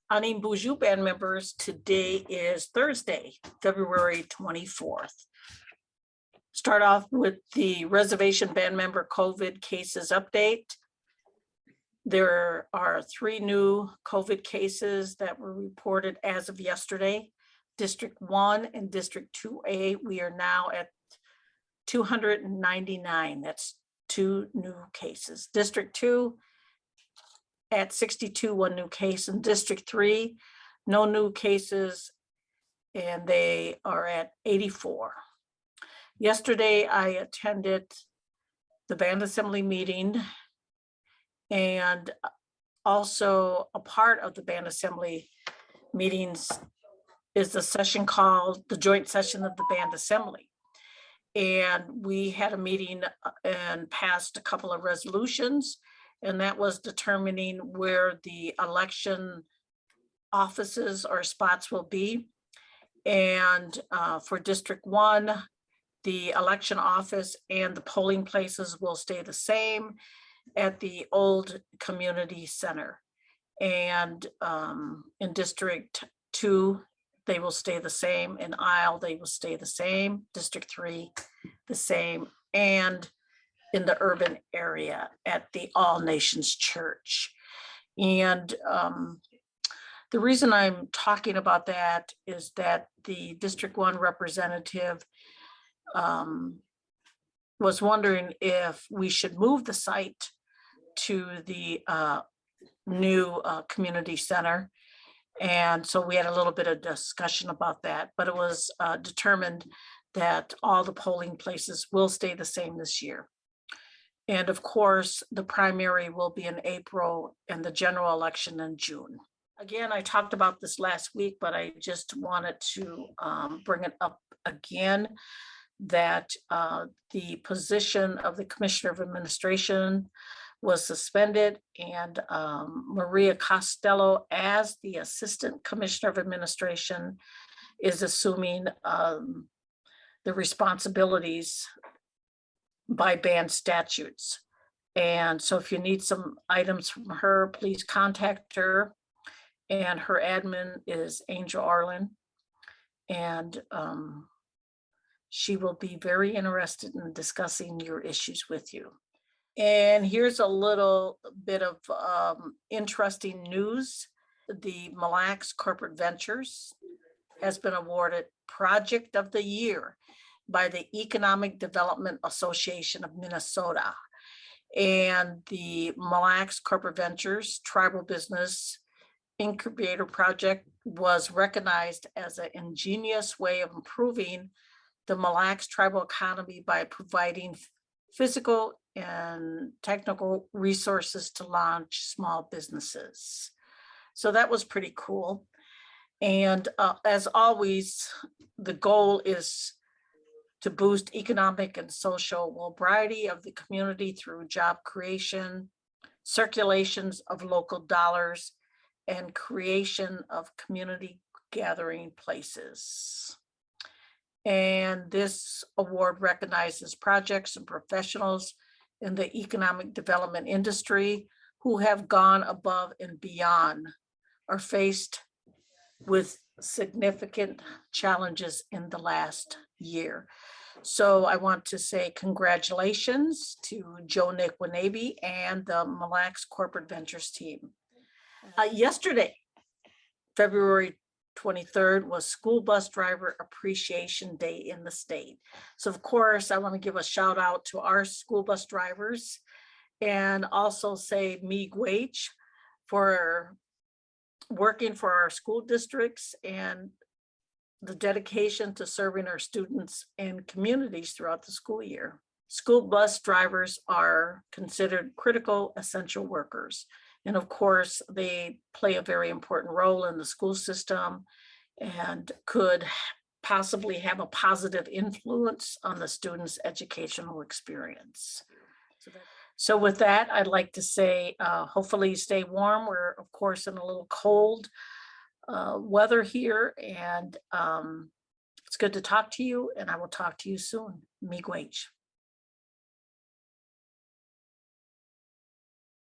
Anim Boujou band members, today is Thursday, February 24th. Start off with the reservation band member COVID cases update. There are 3 new COVID cases that were reported as of yesterday. District 1 and District 2A, we are now at 299. That's 2 new cases. District 2 at 62, 1 new case. In District 3, no new cases, and they are at 84. Yesterday, I attended the band assembly meeting, and also a part of the band assembly meetings is the session called the joint session of the band assembly. And we had a meeting and passed a couple of resolutions, and that was determining where the election offices or spots will be. And for District 1, the election office and the polling places will stay the same at the old community center. And in District 2, they will stay the same. In Isle, they will stay the same. District 3, the same. And in the urban area at the All Nations Church. And the reason I'm talking about that is that the District 1 representative was wondering if we should move the site to the new community center. And so we had a little bit of discussion about that, but it was determined that all the polling places will stay the same this year. And of course, the primary will be in April and the general election in June. Again, I talked about this last week, but I just wanted to bring it up again, that the position of the Commissioner of Administration was suspended, and Maria Costello, as the Assistant Commissioner of Administration, is assuming the responsibilities by band statutes. And so if you need some items from her, please contact her. And her admin is Angel Arlen. And she will be very interested in discussing your issues with you. And here's a little bit of interesting news. The Mille Lacs Corporate Ventures has been awarded Project of the Year by the Economic Development Association of Minnesota. And the Mille Lacs Corporate Ventures Tribal Business Incubator Project was recognized as an ingenious way of improving the Mille Lacs tribal economy by providing physical and technical resources to launch small businesses. So that was pretty cool. And as always, the goal is to boost economic and social mobility of the community through job creation, circulations of local dollars, and creation of community gathering places. And this award recognizes projects and professionals in the economic development industry who have gone above and beyond or faced with significant challenges in the last year. So I want to say congratulations to Joe Nick-Wanabe and the Mille Lacs Corporate Ventures team. Yesterday, February 23rd, was School Bus Driver Appreciation Day in the state. So of course, I want to give a shout out to our school bus drivers and also say miigwech for working for our school districts and the dedication to serving our students and communities throughout the school year. School bus drivers are considered critical essential workers. And of course, they play a very important role in the school system and could possibly have a positive influence on the students' educational experience. So with that, I'd like to say, hopefully stay warm. We're of course in a little cold weather here, and it's good to talk to you, and I will talk to you soon. Miigwech.